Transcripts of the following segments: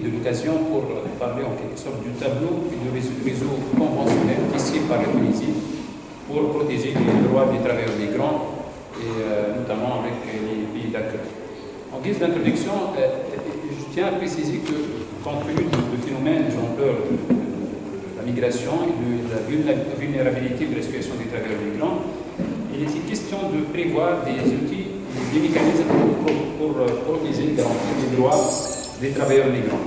de l'occasion pour parler en quelque sorte du tableau et du réseau conventionnel tissé par la Tunisie pour protéger les droits des travailleurs migrants et notamment avec les pays d'accueil. En guise d'introduction, je tiens à préciser que compte tenu du phénomène de l'ampleur de la migration et de la vulnérabilité de la situation des travailleurs migrants, il était question de prévoir des outils, des mécanismes pour protéger et garantir les droits des travailleurs migrants.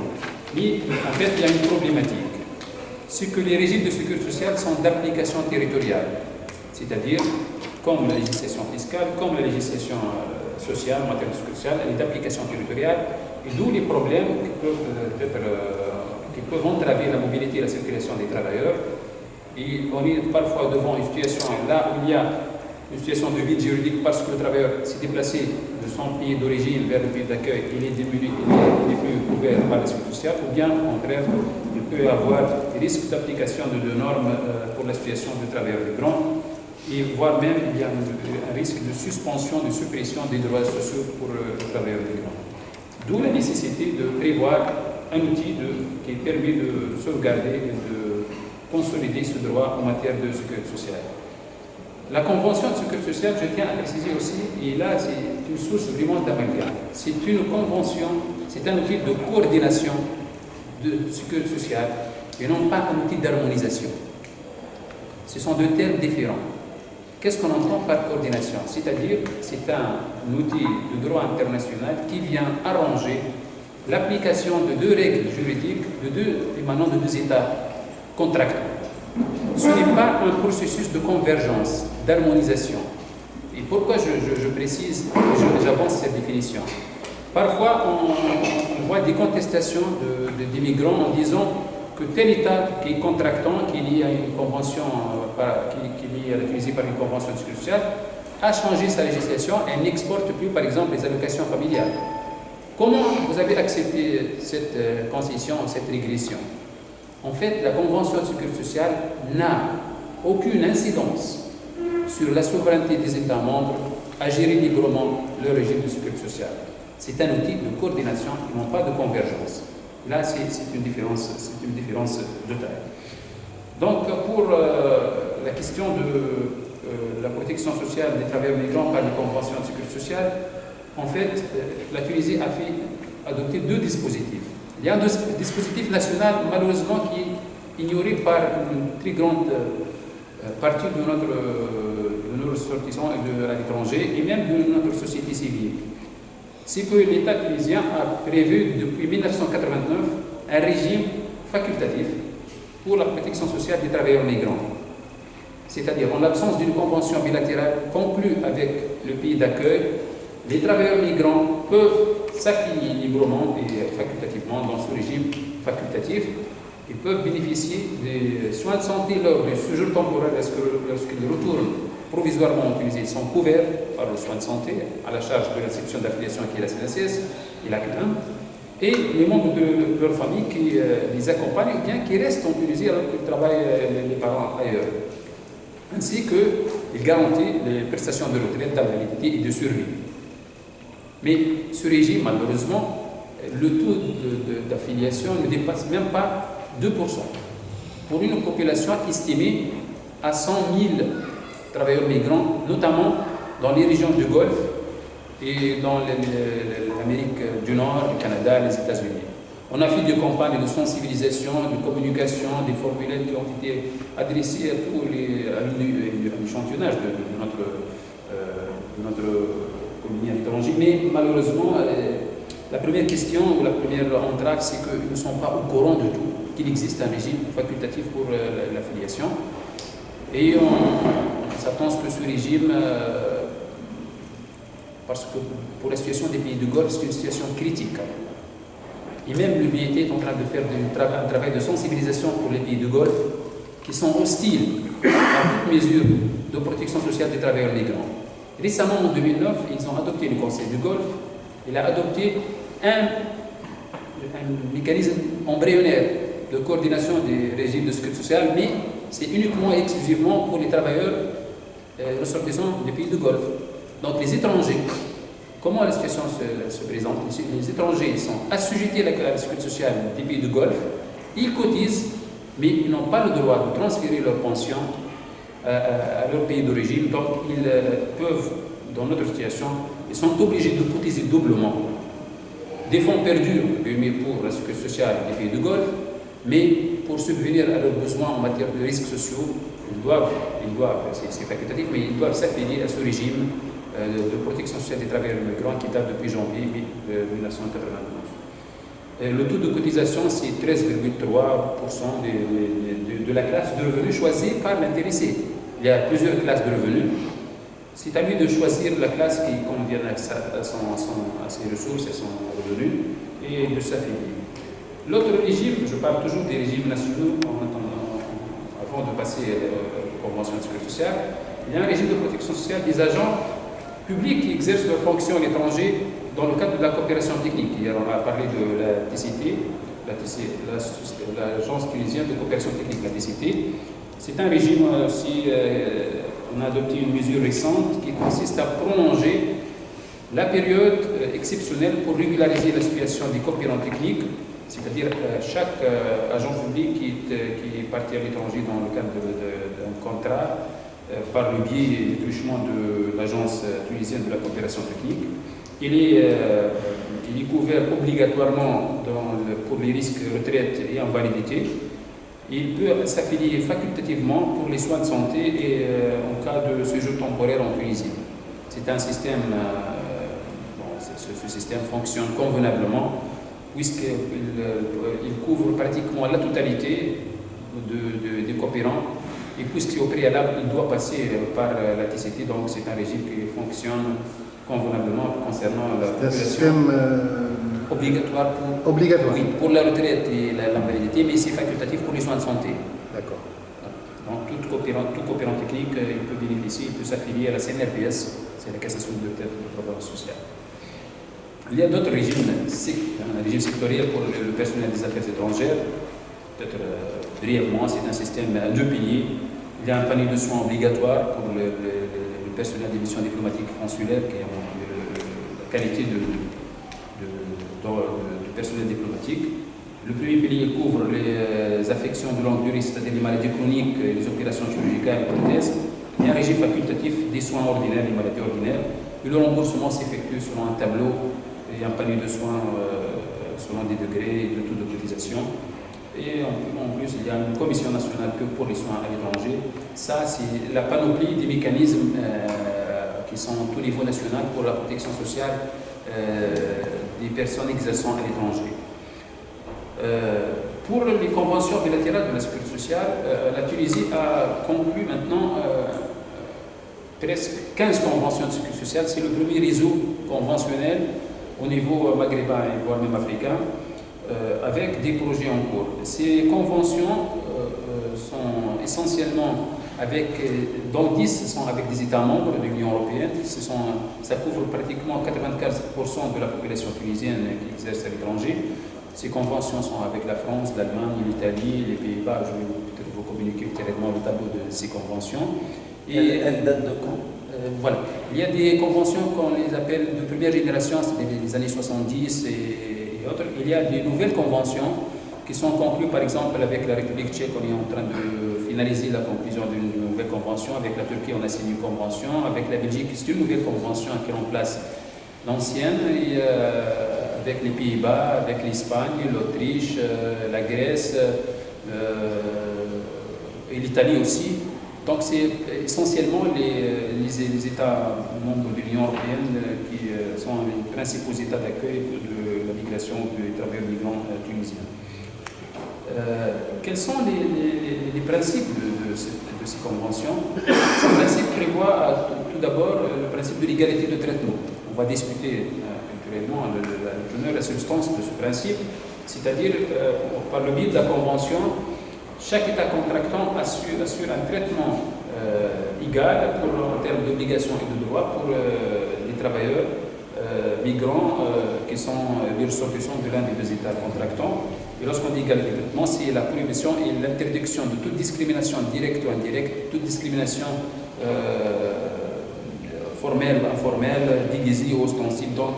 Mais en fait, il y a une problématique. C'est que les régimes de sécurité sociale sont d'application territoriale, c'est-à-dire, comme la législation fiscale, comme la législation sociale, en matière de sécurité sociale, elle est d'application territoriale, et d'où les problèmes qui peuvent entraver la mobilité et la circulation des travailleurs. Et on est parfois devant une situation là où il y a une situation de vide juridique parce que le travailleur s'est déplacé de son pays d'origine vers le pays d'accueil, il est diminué, il n'est plus couvert par la sécurité sociale, ou bien au contraire, il peut y avoir des risques d'application de normes pour la situation du travailleur migrant, et voire même il y a un risque de suspension, de suppression des droits sociaux pour le travailleur migrant. D'où la nécessité de prévoir un outil qui permet de sauvegarder et de consolider ce droit en matière de sécurité sociale. La Convention de sécurité sociale, je tiens à préciser aussi, et là c'est une source vraiment d'amalgame. C'est une convention, c'est un outil de coordination de sécurité sociale et non pas un outil d'harmonisation. Ce sont deux termes différents. Qu'est-ce qu'on entend par coordination? C'est-à-dire, c'est un outil de droit international qui vient arranger l'application de deux règles juridiques émanant de deux États contractants. Ce n'est pas un processus de convergence, d'harmonisation. Et pourquoi je précise, j'avance cette définition? Parfois, on voit des contestations des migrants en disant que tel État qui est contractant, qui est lié à une convention, qui est lié à la Tunisie par une convention de sécurité sociale, a changé sa législation et n'exporte plus, par exemple, les allocations familiales. Comment vous avez accepté cette concession, cette régression? En fait, la Convention de sécurité sociale n'a aucune incidence sur la souveraineté des États membres à gérer librement leur régime de sécurité sociale. C'est un outil de coordination et non pas de convergence. Là, c'est une différence de taille. Donc, pour la question de la protection sociale des travailleurs migrants par les conventions de sécurité sociale, en fait, la Tunisie a adopté deux dispositifs. Il y a un dispositif national, malheureusement, qui est ignoré par une très grande partie de nos ressortissants à l'étranger et même de notre société civile. C'est que l'État tunisien a prévu depuis 1989 un régime facultatif pour la protection sociale des travailleurs migrants. C'est-à-dire, en l'absence d'une convention bilatérale conclue avec le pays d'accueil, les travailleurs migrants peuvent s'affilier librement et facultativement dans ce régime facultatif. Ils peuvent bénéficier des soins de santé lors du séjour temporaire lorsqu'ils retournent provisoirement en Tunisie. Ils sont couverts par le soin de santé à la charge de la section d'affiliation qui est la CNSS et la CNAM, et les membres de leur famille qui les accompagnent ou bien qui restent en Tunisie alors qu'ils travaillent les parents ailleurs. Ainsi qu'ils garantissent les prestations de retraite, d'invalidité et de survie. Mais ce régime, malheureusement, le taux d'affiliation ne dépasse même pas 2%. Pour une population estimée à 100 000 travailleurs migrants, notamment dans les régions du Golfe et dans l'Amérique du Nord, le Canada, les États-Unis. On a fait des campagnes de sensibilisation, de communication, des formulaires qui ont été adressés à tous un échantillonnage de notre communauté à l'étranger. Mais malheureusement, la première question ou la première entrave, c'est qu'ils ne sont pas au courant de tout, qu'il existe un régime facultatif pour l'affiliation. Et on s'attend que ce régime, parce que pour la situation des pays du Golfe, c'est une situation critique. Et même l'UBIT est en train de faire un travail de sensibilisation pour les pays du Golfe qui sont hostiles à toute mesure de protection sociale des travailleurs migrants. Récemment, en 2009, ils ont adopté le Conseil du Golfe. Il a adopté un mécanisme embryonnaire de coordination des régimes de sécurité sociale, mais c'est uniquement et exclusivement pour les travailleurs ressortissants des pays du Golfe. Donc les étrangers comment la situation se présente? Les étrangers sont assujettis à la sécurité sociale des pays du Golfe, ils cotisent, mais ils n'ont pas le droit de transférer leur pension à leur pays d'origine, donc ils peuvent, dans notre situation, ils sont obligés de cotiser doublement. Des fonds perdus pour la sécurité sociale des pays du Golfe, mais pour subvenir à leurs besoins en matière de risques sociaux, ils doivent c'est facultatif, mais ils doivent s'affilier à ce régime de protection sociale des travailleurs migrants qui date depuis janvier 1999. Le taux de cotisation, c'est 13,3% de la classe de revenus choisie par l'intéressé. Il y a plusieurs classes de revenus. C'est à lui de choisir la classe qui convient à ses ressources et son revenu et de s'affilier. L'autre régime, je parle toujours des régimes nationaux avant de passer aux conventions de sécurité sociale, il y a un régime de protection sociale des agents publics qui exercent leurs fonctions à l'étranger dans le cadre de la coopération technique. Hier, on a parlé de la TCT, l'Agence tunisienne de coopération technique, la TCT. C'est un régime aussi, on a adopté une mesure récente qui consiste à prolonger la période exceptionnelle pour régulariser la situation des coopérants techniques, c'est-à-dire chaque agent public qui est parti à l'étranger dans le cadre d'un contrat par le biais du truchement de l'Agence tunisienne de la coopération technique. Il est couvert obligatoirement pour les risques retraite et invalidité. Il peut s'affilier facultativement pour les soins de santé et en cas de séjour temporaire en Tunisie. C'est un système, ce système fonctionne convenablement puisqu'il couvre pratiquement la totalité des coopérants et puisqu'au préalable, il doit passer par la TCT, donc c'est un régime qui fonctionne convenablement concernant la population. Obligatoire. Oui, pour la retraite et l'invalidité, mais c'est facultatif pour les soins de santé. D'accord. Donc tout coopérant technique, il peut bénéficier, il peut s'affilier à la CNRPS, c'est la Caisse nationale de prévoyance sociale. Il y a d'autres régimes, un régime sectoriel pour le personnel des affaires étrangères. Peut-être brièvement, c'est un système à deux piliers. Il y a un panier de soins obligatoire pour le personnel des missions diplomatiques consulaires qui ont la qualité du personnel diplomatique. Le premier pilier couvre les affections de longue durée, c'est-à-dire les maladies chroniques, les opérations chirurgicales et prothèses. Il y a un régime facultatif des soins ordinaires, les maladies ordinaires. Et le remboursement s'effectue selon un tableau et un panier de soins selon des degrés et de taux de cotisation. Et en plus, il y a une commission nationale pour les soins à l'étranger. Ça, c'est la panoplie des mécanismes qui sont au niveau national pour la protection sociale des personnes exerçant à l'étranger. Pour les conventions bilatérales de la sécurité sociale, la Tunisie a conclu maintenant presque 15 conventions de sécurité sociale. C'est le premier réseau conventionnel au niveau maghrébin et voire même africain, avec des projets en cours. Ces conventions sont essentiellement dont 10 sont avec des États membres de l'Union européenne. Ça couvre pratiquement 95% de la population tunisienne qui exerce à l'étranger. Ces conventions sont avec la France, l'Allemagne, l'Italie, les Pays-Bas. Je vais peut-être vous communiquer ultérieurement le tableau de ces conventions. Et elles datent de quand? Voilà. Il y a des conventions qu'on les appelle de première génération, c'est-à-dire des années 70 et autres. Il y a des nouvelles conventions qui sont conclues, par exemple, avec la République tchèque. On est en train de finaliser la conclusion d'une nouvelle convention. Avec la Turquie, on a signé une convention. Avec la Belgique, c'est une nouvelle convention qui remplace l'ancienne. Et avec les Pays-Bas, avec l'Espagne, l'Autriche, la Grèce et l'Italie aussi. Donc c'est essentiellement les États membres de l'Union européenne qui sont les principaux États d'accueil de la migration des travailleurs migrants tunisiens. Quels sont les principes de ces conventions? Ces principes prévoient tout d'abord le principe de l'égalité de traitement. On va discuter culturellement la substance de ce principe, c'est-à-dire par le biais de la convention, chaque État contractant assure un traitement égal en termes d'obligations et de droits pour les travailleurs migrants qui sont les ressortissants de l'un des deux États contractants. Et lorsqu'on dit égalité de traitement, c'est la prohibition et l'interdiction de toute discrimination directe ou indirecte, toute discrimination formel, informel, déguisé ou ostensible. Donc,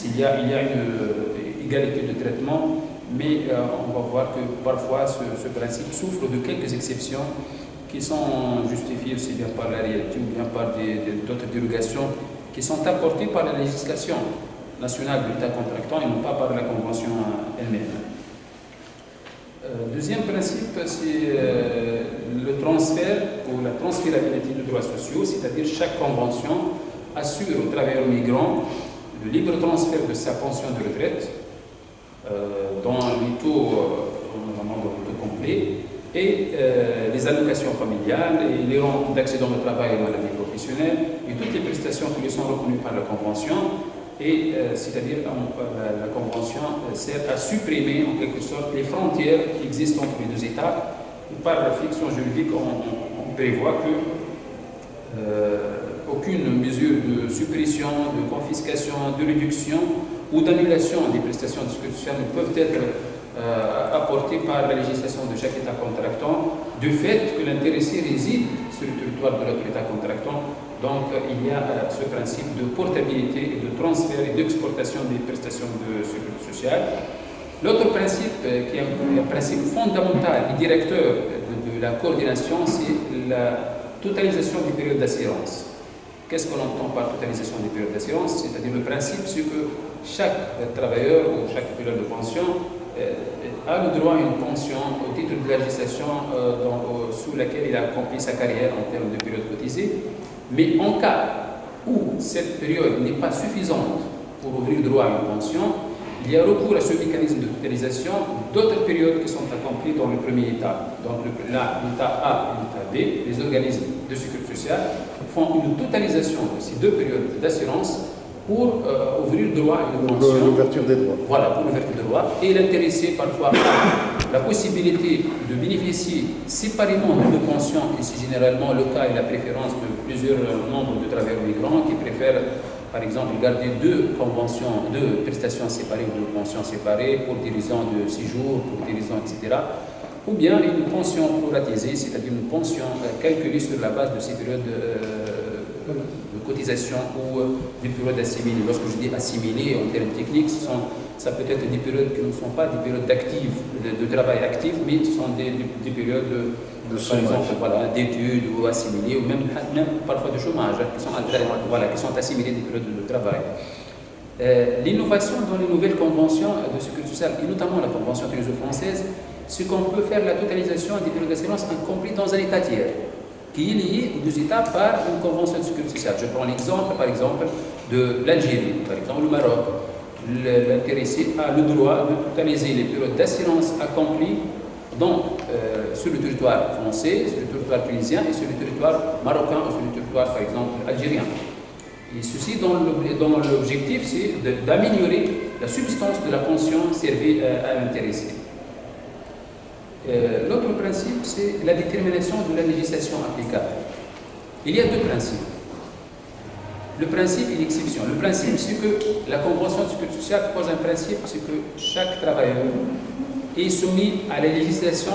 il y a une égalité de traitement, mais on va voir que parfois ce principe souffre de quelques exceptions qui sont justifiées aussi bien par la réalité ou bien par d'autres dérogations qui sont apportées par la législation nationale de l'État contractant et non pas par la Convention elle-même. Deuxième principe, c'est le transfert ou la transférabilité de droits sociaux, c'est-à-dire chaque convention assure aux travailleurs migrants le libre transfert de sa pension de retraite dans les taux, normalement dans le taux complet, et les allocations familiales et les rentes d'accident de travail et maladies professionnelles et toutes les prestations qui lui sont reconnues par la Convention. Et c'est-à-dire la Convention sert à supprimer en quelque sorte les frontières qui existent entre les deux États. Et par la fiction juridique, on prévoit que aucune mesure de suppression, de confiscation, de réduction ou d'annulation des prestations de sécurité sociale ne peuvent être apportées par la législation de chaque État contractant, du fait que l'intéressé réside sur le territoire de l'autre État contractant. Donc, il y a ce principe de portabilité et de transfert et d'exportation des prestations de sécurité sociale. L'autre principe, qui est un principe fondamental et directeur de la coordination, c'est la totalisation des périodes d'assurance. Qu'est-ce qu'on entend par totalisation des périodes d'assurance? C'est-à-dire le principe, c'est que chaque travailleur ou chaque période de pension a le droit à une pension au titre de la législation sous laquelle il a accompli sa carrière en termes de période cotisée. Mais en cas où cette période n'est pas suffisante pour ouvrir droit à une pension, il y a recours à ce mécanisme de totalisation d'autres périodes qui sont accomplies dans le premier état. Donc l'état A et l'état B, les organismes de sécurité sociale font une totalisation de ces deux périodes d'assurance pour ouvrir droit à une pension. Pour l'ouverture des droits. Voilà, pour l'ouverture des droits. Et l'intéressé parfois a la possibilité de bénéficier séparément de deux pensions, et c'est généralement le cas et la préférence de plusieurs nombres de travailleurs migrants qui préfèrent par exemple garder deux prestations séparées ou deux pensions séparées pour des raisons de séjour, pour des raisons, etc. Ou bien une pension proratisée, c'est-à-dire une pension calculée sur la base de ces périodes de cotisation ou des périodes assimilées. Lorsque je dis assimilées en termes techniques, ça peut être des périodes qui ne sont pas des périodes de travail actif, mais ce sont des périodes par exemple, d'études ou assimilées, ou même parfois de chômage, qui sont assimilées des périodes de travail. L'innovation dans les nouvelles conventions de sécurité sociale, et notamment la convention tunisiso-française, c'est qu'on peut faire la totalisation des périodes d'assurance incompris dans un État tiers, qui est lié aux deux États par une convention de sécurité sociale. Je prends l'exemple, par exemple, de l'Algérie, par exemple, le Maroc. L'intéressé a le droit de totaliser les périodes d'assurance accomplies sur le territoire français, sur le territoire tunisien et sur le territoire marocain ou sur le territoire, par exemple, algérien. Et ceci, dans l'objectif, c'est d'améliorer la substance de la pension servie à l'intéressé. L'autre principe, c'est la détermination de la législation applicable. Il y a deux principes. Le principe et l'exception. Le principe, c'est que la Convention de sécurité sociale pose un principe, c'est que chaque travailleur est soumis à la législation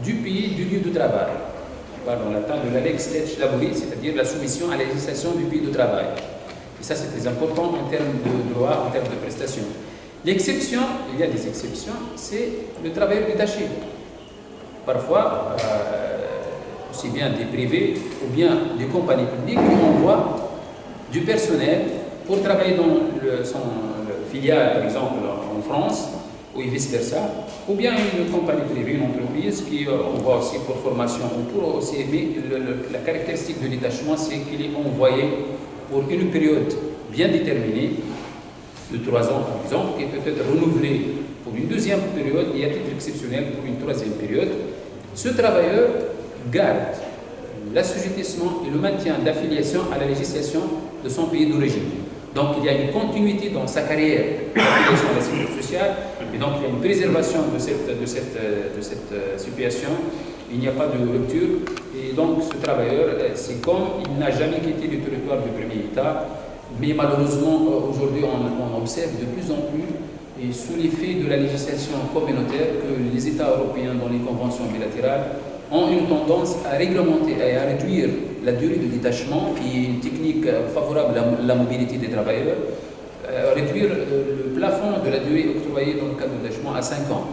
du pays du lieu de travail. On parle en latin de la lex labori, c'est-à-dire la soumission à la législation du pays de travail. Et ça, c'est très important en termes de droit, en termes de prestations. L'exception, il y a des exceptions, c'est le travailleur détaché. Parfois, aussi bien des privés ou bien des compagnies publiques qui envoient du personnel pour travailler dans son filiale, par exemple en France, ou vice-versa, ou bien une compagnie privée, une entreprise qui envoie aussi pour formation ou pour aussi, mais la caractéristique de détachement, c'est qu'il est envoyé pour une période bien déterminée, de 3 ans par exemple, qui peut être renouvelée pour une deuxième période et à titre exceptionnel pour une troisième période. Ce travailleur garde l'assujettissement et le maintien d'affiliation à la législation de son pays d'origine. Donc il y a une continuité dans sa carrière d'affiliation à la sécurité sociale, et donc il y a une préservation de cette situation, il n'y a pas de rupture, et donc ce travailleur, c'est comme il n'a jamais quitté le territoire du premier État, mais malheureusement aujourd'hui on observe de plus en plus, et sous l'effet de la législation communautaire, que les États européens dans les conventions bilatérales ont une tendance à réglementer et à réduire la durée de détachement, qui est une technique favorable à la mobilité des travailleurs, réduire le plafond de la durée octroyée dans le cadre de détachement à 5 ans.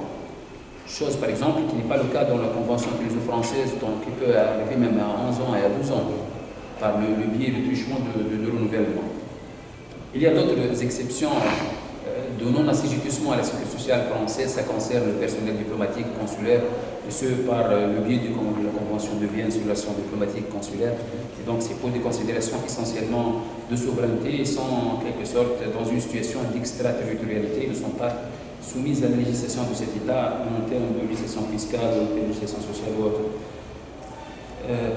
Chose, par exemple, qui n'est pas le cas dans la Convention toulousaine-française, donc qui peut arriver même à 11 ans et à 12 ans, par le biais du truchement de renouvellement. Il y a d'autres exceptions de non-assujettissement à la sécurité sociale française. Ça concerne le personnel diplomatique consulaire, et ce par le biais de la Convention de Vienne sur les relations diplomatiques consulaires. Et donc c'est pour des considérations essentiellement de souveraineté, et sont en quelque sorte dans une situation d'extraterritorialité, ils ne sont pas soumises à la législation de cet État en termes de législation fiscale, de législation sociale ou autre.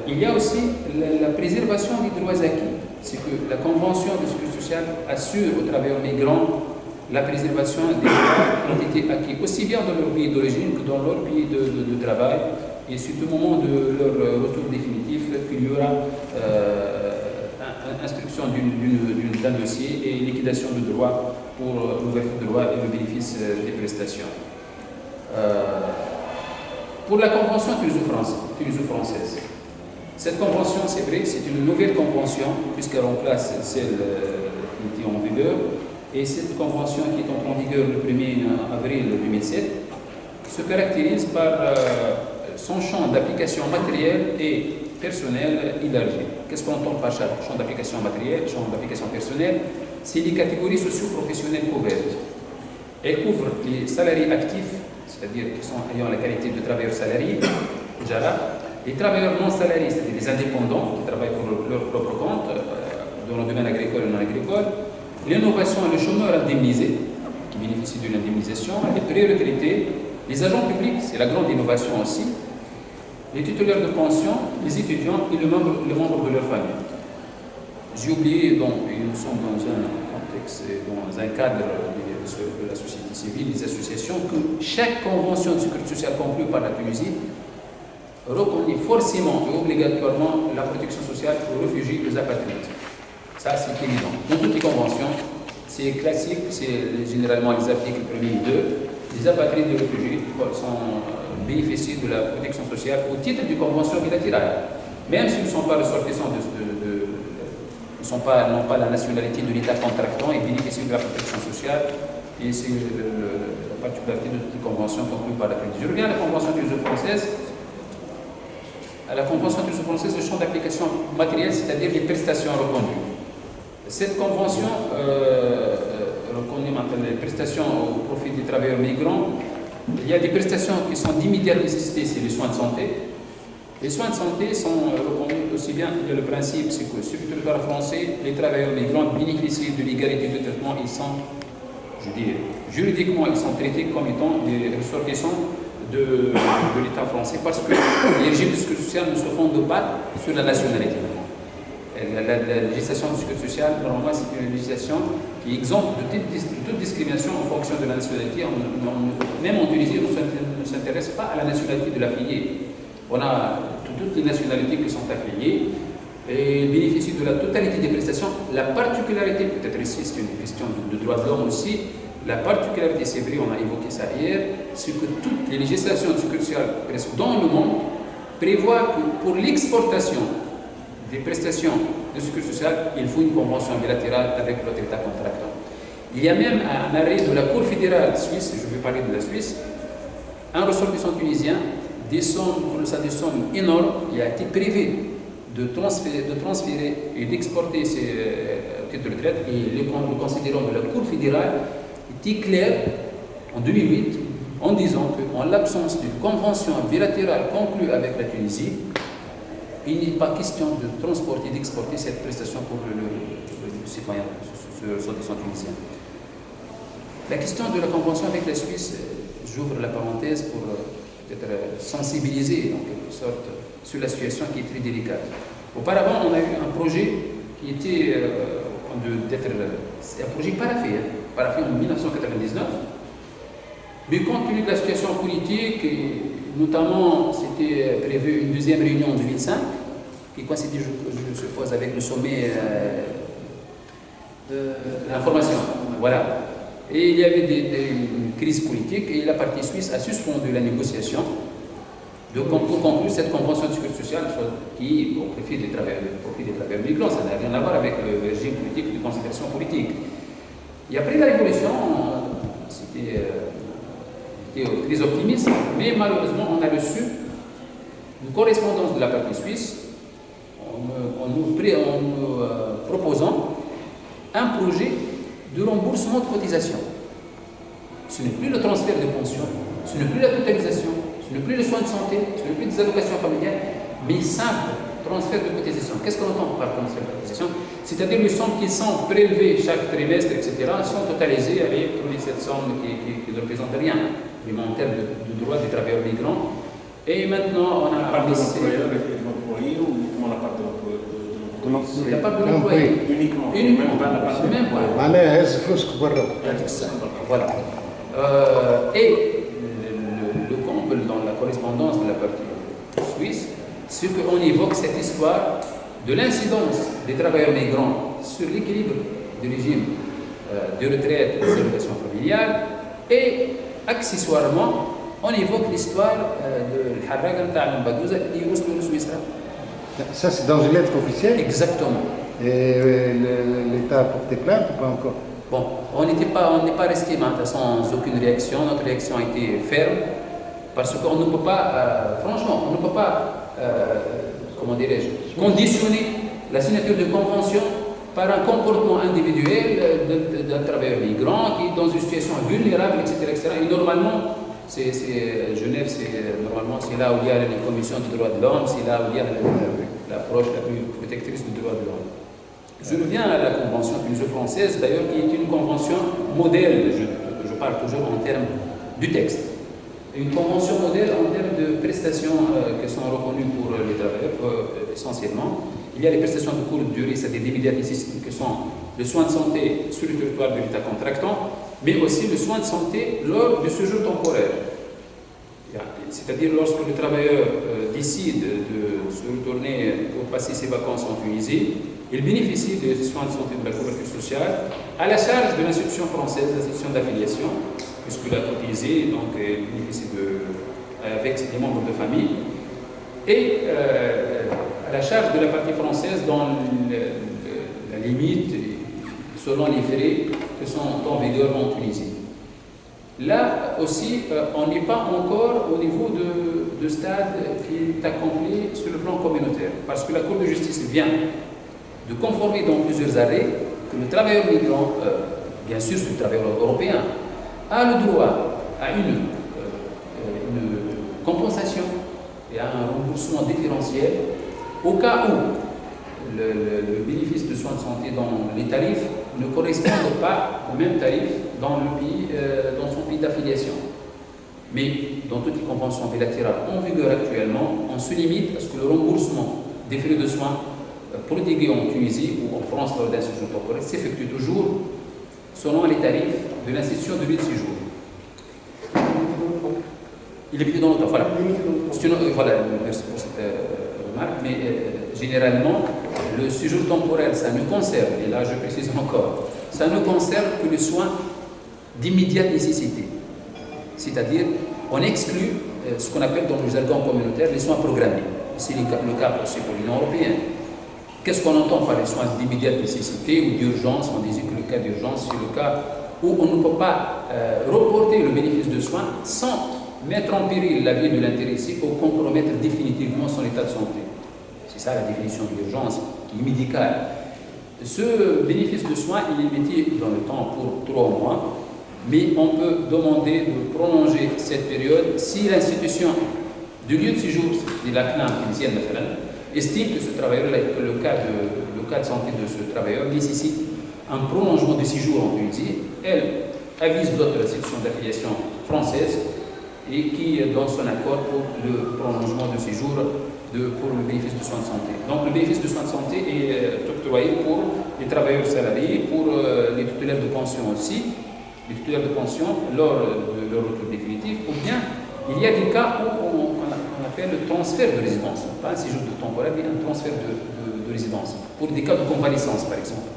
Il y a aussi la préservation des droits acquis. C'est que la Convention de sécurité sociale assure aux travailleurs migrants la préservation des droits qui ont été acquis, aussi bien dans leur pays d'origine que dans leur pays de travail. Et c'est au moment de leur retour définitif qu'il y aura instruction d'un dossier et liquidation de droits pour l'ouverture de droits et le bénéfice des prestations. Pour la Convention toulousaine-française, cette convention, c'est vrai, c'est une nouvelle convention, puisqu'elle remplace celle qui était en vigueur. Et cette convention qui est entrée en vigueur le 1er avril 2007 se caractérise par son champ d'application matériel et personnel élargi. Qu'est-ce qu'on entend par champ d'application matériel, champ d'application personnel? C'est les catégories socio-professionnelles couvertes. Elle couvre les salariés actifs, c'est-à-dire qui sont ayant la qualité de travailleurs salariés, déjà là, les travailleurs non salariés, c'est-à-dire les indépendants qui travaillent pour leur propre compte, dans le domaine agricole et non agricole, l'innovation et le chômeur indemnisé, qui bénéficient d'une indemnisation, les pré-retraités, les agents publics, c'est la grande innovation aussi, les titulaires de pension, les étudiants et les membres de leur famille. J'ai oublié, donc, nous sommes dans un contexte, dans un cadre de la société civile, des associations, que chaque convention de sécurité sociale conclue par la Tunisie reconnaît forcément et obligatoirement la protection sociale aux réfugiés et aux apatrides. Ça, c'est évident. Dans toutes les conventions, c'est classique, c'est généralement les articles 1er et 2. Les apatrides et les réfugiés bénéficient de la protection sociale au titre d'une convention bilatérale. Même s'ils ne sont pas ressortissants n'ont pas la nationalité de l'État contractant, ils bénéficient de la protection sociale. Et c'est la particularité de toutes les conventions conclues par la Tunisie. Je reviens à la Convention toulousaine-française. À la Convention toulousaine-française, le champ d'application matériel, c'est-à-dire les prestations reconnues. Cette convention reconnaît maintenant les prestations au profit des travailleurs migrants. Il y a des prestations qui sont d'immédiate nécessité, c'est les soins de santé. Les soins de santé sont reconnus aussi bien. Il y a le principe, c'est que sur le territoire français, les travailleurs migrants bénéficient de l'égalité de traitement. Ils sont, juridiquement, ils sont traités comme étant des ressortissants de l'État français, parce que les régimes de sécurité sociale ne se fondent pas sur la nationalité. La législation de sécurité sociale, normalement, c'est une législation qui est exempte de toute discrimination en fonction de la nationalité. Même en Tunisie, on ne s'intéresse pas à la nationalité de l'affilié. On a toutes les nationalités qui sont affiliées et bénéficient de la totalité des prestations. La particularité, peut-être ici, c'est une question de droits de l'homme aussi, la particularité, c'est vrai, on a évoqué ça hier, c'est que toutes les législations de sécurité sociale presque dans le monde prévoient que pour l'exportation des prestations de sécurité sociale, il faut une convention bilatérale avec l'autre État contractant. Il y a même un arrêt de la Cour fédérale suisse, je vais parler de la Suisse, un ressortissant tunisien, des sommes énormes, il a été privé de transférer et d'exporter ses titres de retraite, et le considérant de la Cour fédérale était clair en 2008 en disant qu'en l'absence d'une convention bilatérale conclue avec la Tunisie, il n'est pas question de transporter, d'exporter cette prestation pour le citoyen, ce ressortissant tunisien. La question de la convention avec la Suisse, j'ouvre la parenthèse pour peut-être sensibiliser en quelque sorte sur la situation qui est très délicate. Auparavant, on a eu un projet qui était c'est un projet paraffé en 1999, mais compte tenu de la situation politique, et notamment c'était prévu une deuxième réunion en 2005, qui coïncidait, je suppose, avec le sommet de l'information. Voilà. Et il y avait une crise politique et la partie suisse a suspendu la négociation pour conclure cette convention de sécurité sociale, qui, au profit des travailleurs migrants, ça n'a rien à voir avec le régime politique de considération politique. Et après la Révolution, c'était très optimiste, mais malheureusement, on a reçu une correspondance de la partie suisse en nous proposant un projet de remboursement de cotisation. Ce n'est plus le transfert de pension, ce n'est plus la totalisation, ce n'est plus les soins de santé, ce n'est plus des allocations familiales, mais simple transfert de cotisation. Qu'est-ce qu'on entend par transfert de cotisation? C'est-à-dire les sommes qui sont prélevées chaque trimestre, etc., sont totalisées avec cette somme qui ne représente rien, du montant de droits des travailleurs migrants. Et maintenant, on a la part de l'employeur et de l'employé ou uniquement la part de l'employeur? La part de l'employé. Uniquement. Même pas la part de l'employé. Voilà. Et le comble dans la correspondance de la partie suisse, c'est qu'on évoque cette histoire de l'incidence des travailleurs migrants sur l'équilibre du régime de retraite et des allocations familiales, et accessoirement, on évoque l'histoire de l'Harraga Ta'al Mbadouza qui est au Suisse. Ça, c'est dans une lettre officielle? Exactement. Et l'État a porté plainte ou pas encore? Bon, on n'est pas resté sans aucune réaction. Notre réaction a été ferme parce qu'on ne peut pas, franchement, on ne peut pas, comment dirais-je, conditionner la signature de convention par un comportement individuel d'un travailleur migrant qui est dans une situation vulnérable, etc. Et normalement, Genève, c'est là où il y a les commissions des droits de l'homme, c'est là où il y a l'approche la plus protectrice des droits de l'homme. Je reviens à la convention française, d'ailleurs, qui est une convention modèle, je parle toujours en termes du texte. Une convention modèle en termes de prestations qui sont reconnues pour les travailleurs, essentiellement. Il y a les prestations de courte durée, c'est-à-dire d'immédiate nécessité, qui sont le soin de santé sur le territoire de l'État contractant, mais aussi le soin de santé lors du séjour temporaire. C'est-à-dire lorsque le travailleur décide de se retourner pour passer ses vacances en Tunisie, il bénéficie des soins de santé de la couverture sociale à la charge de l'institution française, l'institution d'affiliation, puisqu'il a cotisé, donc il bénéficie avec ses membres de famille, et à la charge de la partie française dans la limite, selon les frais qui sont en vigueur en Tunisie. Là aussi, on n'est pas encore au niveau de stade qui est accompli sur le plan communautaire, parce que la Cour de justice vient de conformer dans plusieurs arrêts que le travailleur migrant, bien sûr c'est le travailleur européen, a le droit à une compensation et à un remboursement différentiel au cas où le bénéfice de soins de santé dans les tarifs ne correspondent pas au même tarif dans son pays d'affiliation. Mais dans toutes les conventions bilatérales en vigueur actuellement, on se limite à ce que le remboursement des frais de soins prodigués en Tunisie ou en France lors d'un séjour temporaire s'effectue toujours selon les tarifs de l'institution de lieu de séjour. Il est limité dans le temps, voilà. Voilà, merci pour cette remarque, mais généralement, le séjour temporaire, ça ne concerne, et là je précise encore, ça ne concerne que les soins d'immédiate nécessité. C'est-à-dire, on exclut ce qu'on appelle dans le jargon communautaire les soins programmés. C'est le cas aussi pour l'Union européenne. Qu'est-ce qu'on entend par les soins d'immédiate nécessité ou d'urgence? On disait que le cas d'urgence, c'est le cas où on ne peut pas reporter le bénéfice de soins sans mettre en péril la vie de l'intéressé ou compromettre définitivement son état de santé. C'est ça la définition de l'urgence, qui est médicale. Ce bénéfice de soins, il est limité dans le temps pour 3 mois, mais on peut demander de prolonger cette période si l'institution du lieu de séjour de la CNAM tunisienne estime que ce travailleur, que le cas de santé de ce travailleur nécessite un prolongement de séjour en Tunisie. Elle avise l'autre institution d'affiliation française et qui donne son accord pour le prolongement de séjour pour le bénéfice de soins de santé. Donc le bénéfice de soins de santé est octroyé pour les travailleurs salariés, pour les titulaires de pension aussi, les titulaires de pension lors de leur retour définitif, ou bien il y a des cas où on appelle le transfert de résidence, pas un séjour temporaire, mais un transfert de résidence, pour des cas de convalescence par exemple.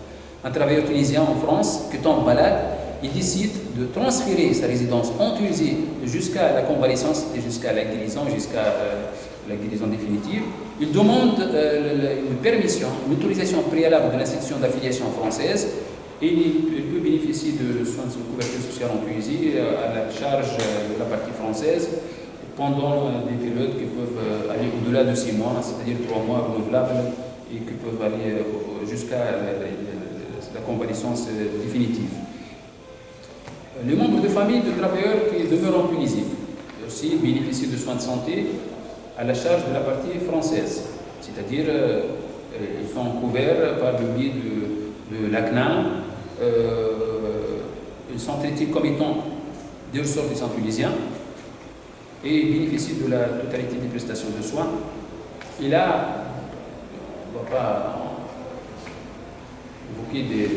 Un travailleur tunisien en France qui tombe malade, il décide de transférer sa résidence en Tunisie jusqu'à la convalescence et jusqu'à la guérison définitive, il demande une permission, une autorisation préalable de l'institution d'affiliation française et il peut bénéficier de soins de couverture sociale en Tunisie à la charge de la partie française pendant des périodes qui peuvent aller au-delà de 6 mois, c'est-à-dire 3 mois renouvelables et qui peuvent aller jusqu'à la convalescence définitive. Les membres de famille de travailleurs qui demeurent en Tunisie aussi bénéficient de soins de santé à la charge de la partie française, c'est-à-dire ils sont couverts par le biais de l'ACNAM, ils sont traités comme étant des ressortissants tunisiens et bénéficient de la totalité des prestations de soins. Et là, on ne va pas évoquer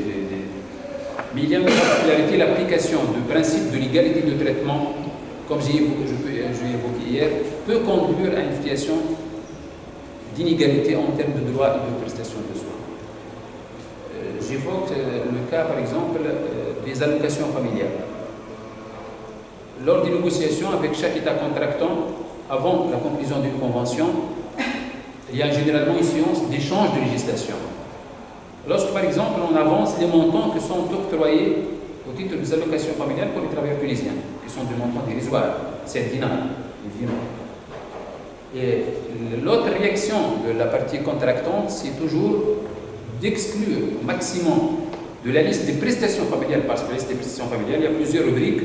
mais il y a une particularité, l'application du principe de l'égalité de traitement, comme j'ai évoqué hier, peut conduire à une situation d'inégalité en termes de droits et de prestations de soins. J'évoque le cas, par exemple, des allocations familiales. Lors des négociations avec chaque État contractant, avant la conclusion d'une convention, il y a généralement une séance d'échange de législation. Lorsque, par exemple, on avance les montants qui sont octroyés au titre des allocations familiales pour les travailleurs tunisiens, qui sont des montants dérisoires, 7 dinars, évidemment. Et l'autre réaction de la partie contractante, c'est toujours d'exclure au maximum de la liste des prestations familiales, parce que la liste des prestations familiales, il y a plusieurs rubriques,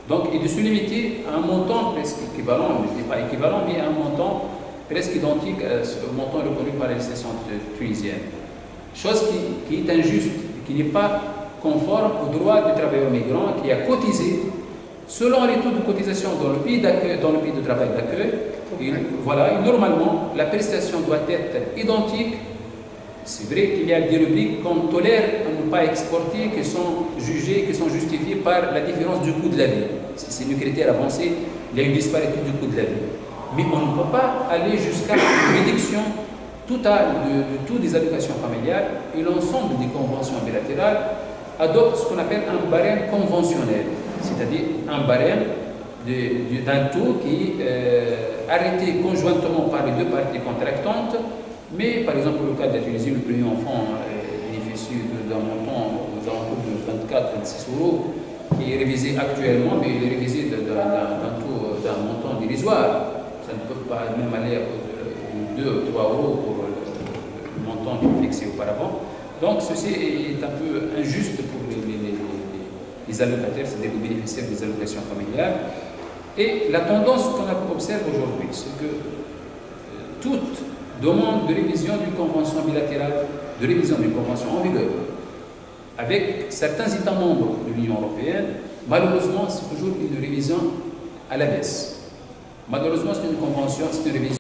donc, et de se limiter à un montant presque équivalent, je ne dis pas équivalent, mais à un montant presque identique au montant reconnu par la législation tunisienne. Chose qui est injuste, qui n'est pas conforme au droit du travailleur migrant qui a cotisé selon les taux de cotisation dans le pays d'accueil, dans le pays de travail d'accueil. Voilà, et normalement, la prestation doit être identique. C'est vrai qu'il y a des rubriques qu'on tolère à ne pas exporter, qui sont jugées, qui sont justifiées par la différence du coût de la vie. Si c'est le critère avancé, il y a une disparité du coût de la vie. Mais on ne peut pas aller jusqu'à une réduction totale de toutes les allocations familiales, et l'ensemble des conventions bilatérales adoptent ce qu'on appelle un barème conventionnel, c'est-à-dire un barème d'un taux qui est arrêté conjointement par les deux parties contractantes, mais par exemple pour le cas de la Tunisie, le premier enfant bénéficie d'un montant aux alentours de 24-26 euros, qui est révisé actuellement, mais il est révisé d'un montant dérisoire. Ça ne peut pas même aller à 2 ou 3 euros pour le montant qui est fixé auparavant. Donc ceci est un peu injuste pour les allocataires, c'est-à-dire les bénéficiaires des allocations familiales. Et la tendance qu'on observe aujourd'hui, c'est que toute demande de révision d'une convention bilatérale, de révision d'une convention en vigueur, avec certains États membres de l'Union européenne, malheureusement, c'est toujours une révision à la baisse. Malheureusement, c'est une convention, c'est une révision